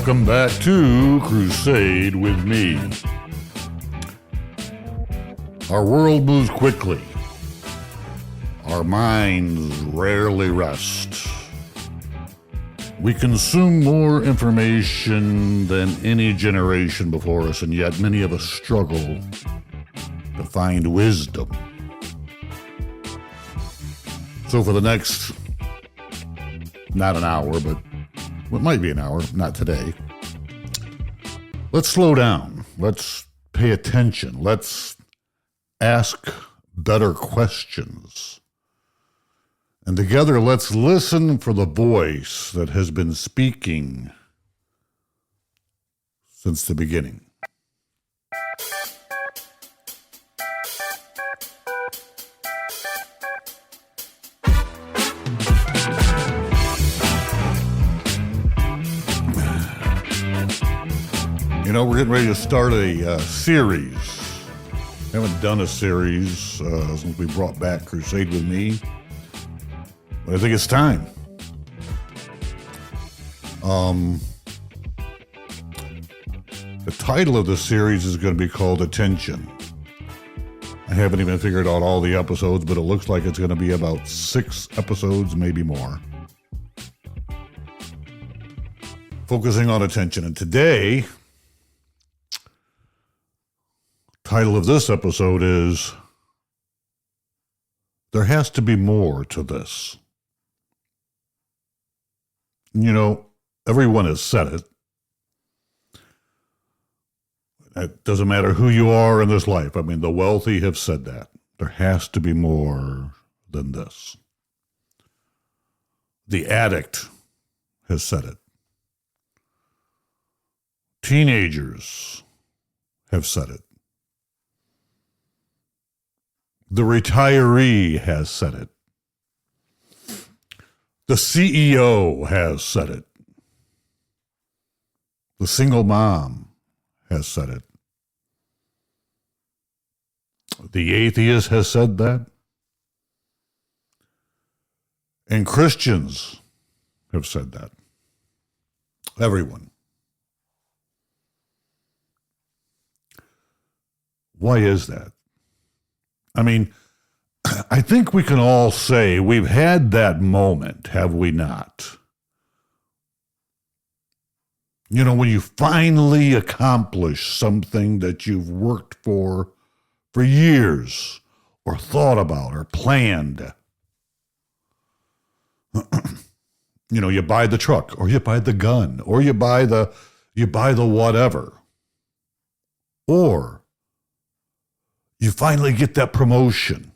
Welcome back to Crusade with me. Our world moves quickly. Our minds rarely rest. We consume more information than any generation before us, and yet many of us struggle to find wisdom. So for the next, not an hour, but it might be an hour, not today, let's slow down. Let's pay attention. Let's ask better questions. And together, let's listen for the voice that has been speaking since the beginning. You know, we're getting ready to start a series. Haven't done a series since we brought back Crusade with me. But I think it's time. The title of the series is going to be called Attention. I haven't even figured out all the episodes, but it looks like it's going to be about 6 episodes, maybe more. Focusing on attention. And today, title of this episode is There Has to Be More to This. You know, everyone has said it. It doesn't matter who you are in this life. I mean, the wealthy have said that. There has to be more than this. The addict has said it. Teenagers have said it. The retiree has said it. The CEO has said it. The single mom has said it. The atheist has said that. And Christians have said that. Everyone. Why is that? I mean, I think we can all say we've had that moment, have we not? You know, when you finally accomplish something that you've worked for years, or thought about, or planned. You know, you buy the truck, or you buy the gun, or you buy the whatever. Or you finally get that promotion.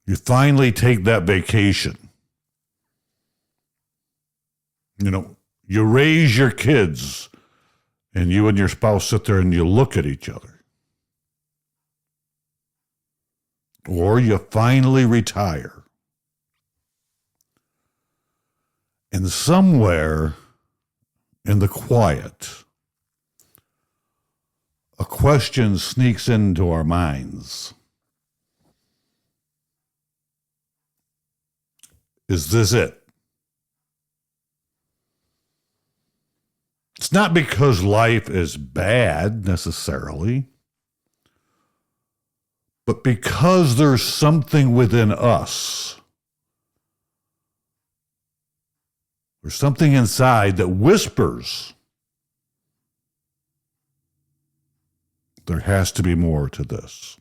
You finally take that vacation. You know, you raise your kids, and you and your spouse sit there and you look at each other. Or you finally retire. And somewhere in the quiet, a question sneaks into our minds. Is this it? It's not because life is bad necessarily, but because there's something within us. There's something inside that whispers, there has to be more to this.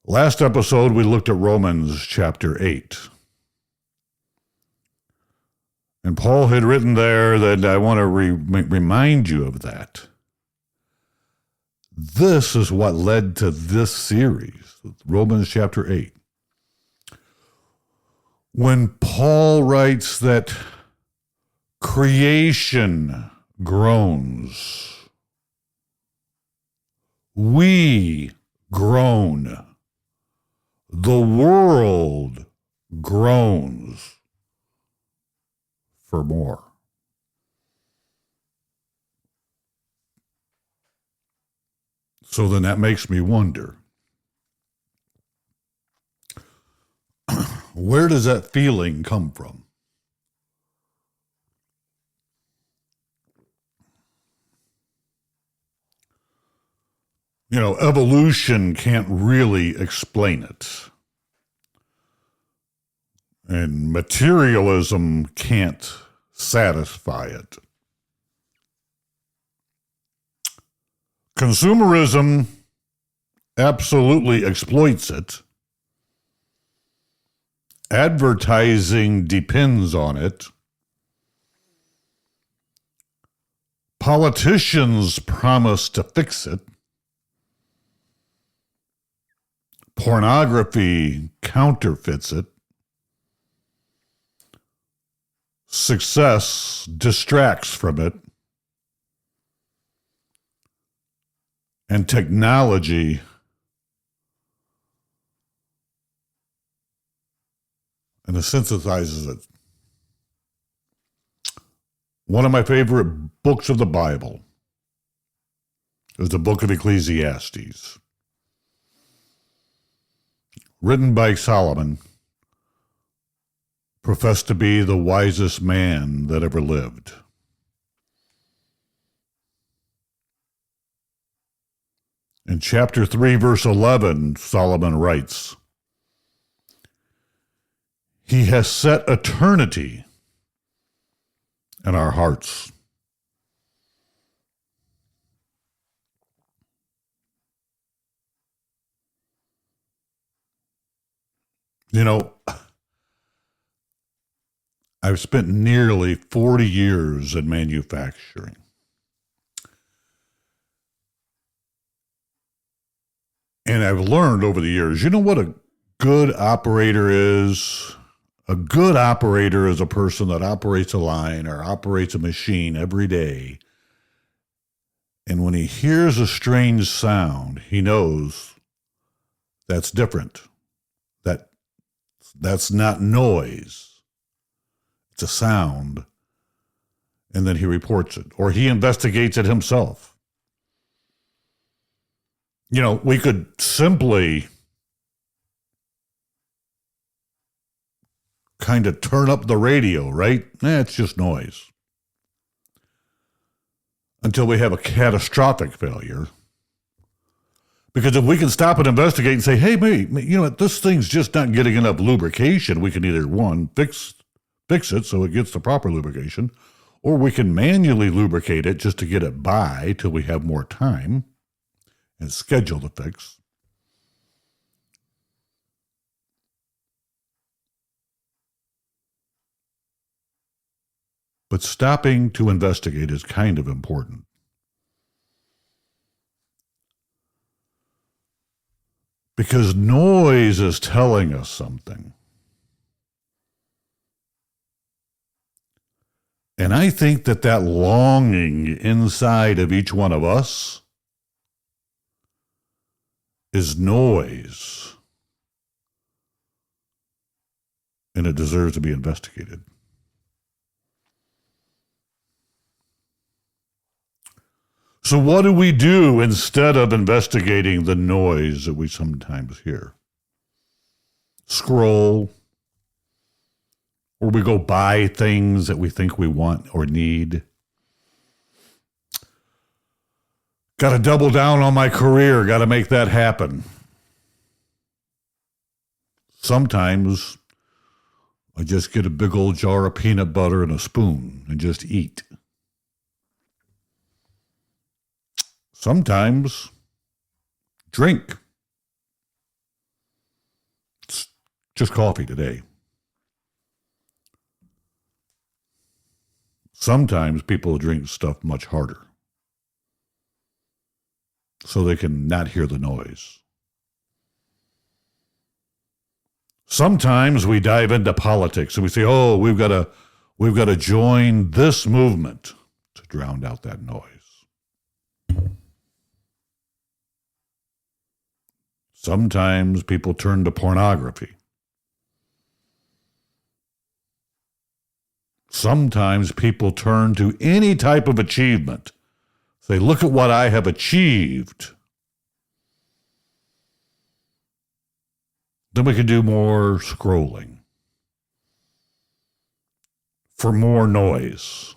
Last episode, we looked at Romans chapter 8. And Paul had written there that I want to remind you of that. This is what led to this series, Romans chapter 8. When Paul writes that creation groans, we groan. The world groans for more. So then that makes me wonder, Where does that feeling come from? Evolution can't really explain it. And materialism can't satisfy it. Consumerism absolutely exploits it. Advertising depends on it. Politicians promise to fix it. Pornography counterfeits it. Success distracts from it. And technology and it synthesizes it. One of my favorite books of the Bible is the book of Ecclesiastes, written by Solomon, professed to be the wisest man that ever lived. In chapter 3, verse 11, Solomon writes, "He has set eternity in our hearts." I've spent nearly 40 years in manufacturing. And I've learned over the years, what a good operator is? A good operator is a person that operates a line or operates a machine every day. And when he hears a strange sound, he knows that's different. That's not noise. It's a sound. And then he reports it, or he investigates it himself. We could simply kind of turn up the radio, right? It's just noise. Until we have a catastrophic failure. Because if we can stop and investigate and say, hey, mate, this thing's just not getting enough lubrication, we can either, one, fix it so it gets the proper lubrication, or we can manually lubricate it just to get it by till we have more time and schedule the fix. But stopping to investigate is kind of important. Because noise is telling us something. And I think that longing inside of each one of us is noise. And it deserves to be investigated. So what do we do instead of investigating the noise that we sometimes hear? Scroll, or we go buy things that we think we want or need. Got to double down on my career, got to make that happen. Sometimes I just get a big old jar of peanut butter and a spoon and just eat. Sometimes drink. It's just coffee today. Sometimes people drink stuff much harder so they can not hear the noise. Sometimes we dive into politics and we say, oh, we've got to join this movement to drown out that noise. Sometimes people turn to pornography. Sometimes people turn to any type of achievement. Say, look at what I have achieved. Then we can do more scrolling. for more noise.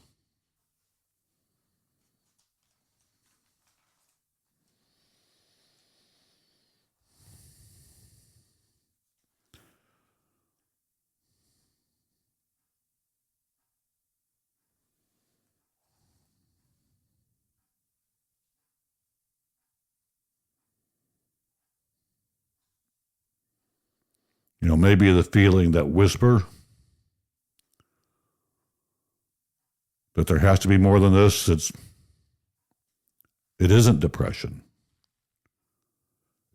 Maybe the feeling that whisper that there has to be more than this. It isn't depression.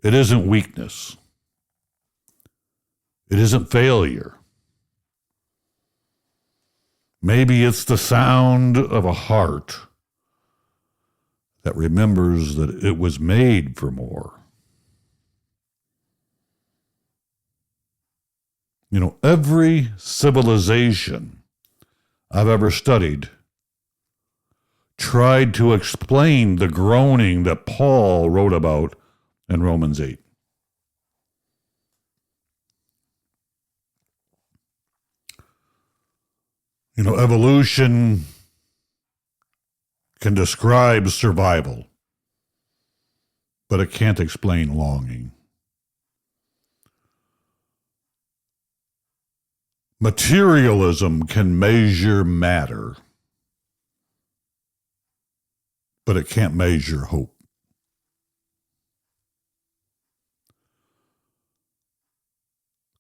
It isn't weakness. It isn't failure. Maybe it's the sound of a heart that remembers that it was made for more. Every civilization I've ever studied tried to explain the groaning that Paul wrote about in Romans 8. Evolution can describe survival, but it can't explain longing. Materialism can measure matter, but it can't measure hope.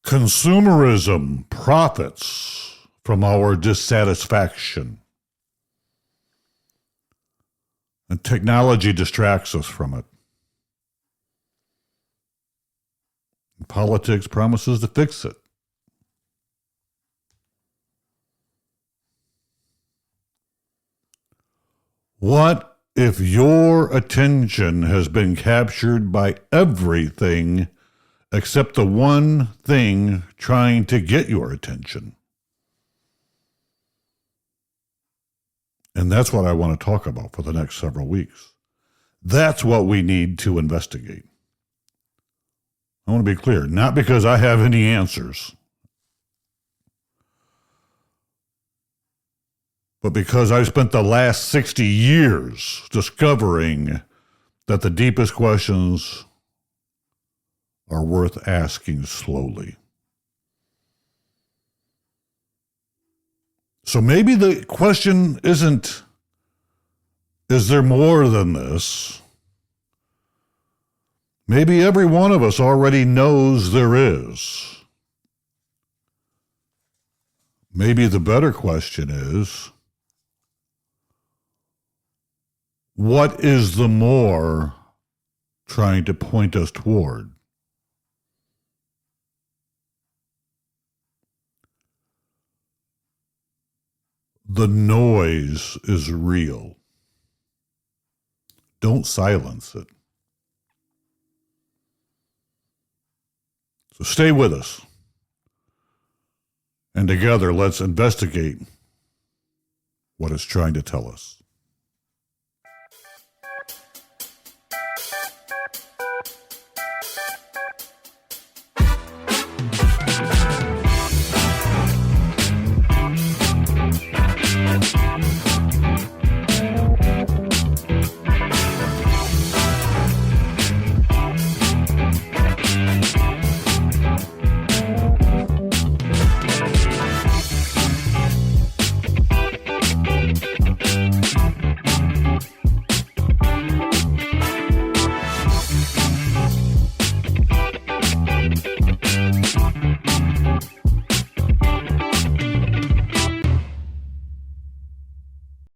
Consumerism profits from our dissatisfaction, and technology distracts us from it. And politics promises to fix it. What if your attention has been captured by everything except the one thing trying to get your attention? And that's what I want to talk about for the next several weeks. That's what we need to investigate. I want to be clear, not because I have any answers, but because I spent the last 60 years discovering that the deepest questions are worth asking slowly. So maybe the question isn't, is there more than this? Maybe every one of us already knows there is. Maybe the better question is, what is the more trying to point us toward? The noise is real. Don't silence it. So stay with us. And together, let's investigate what it's trying to tell us.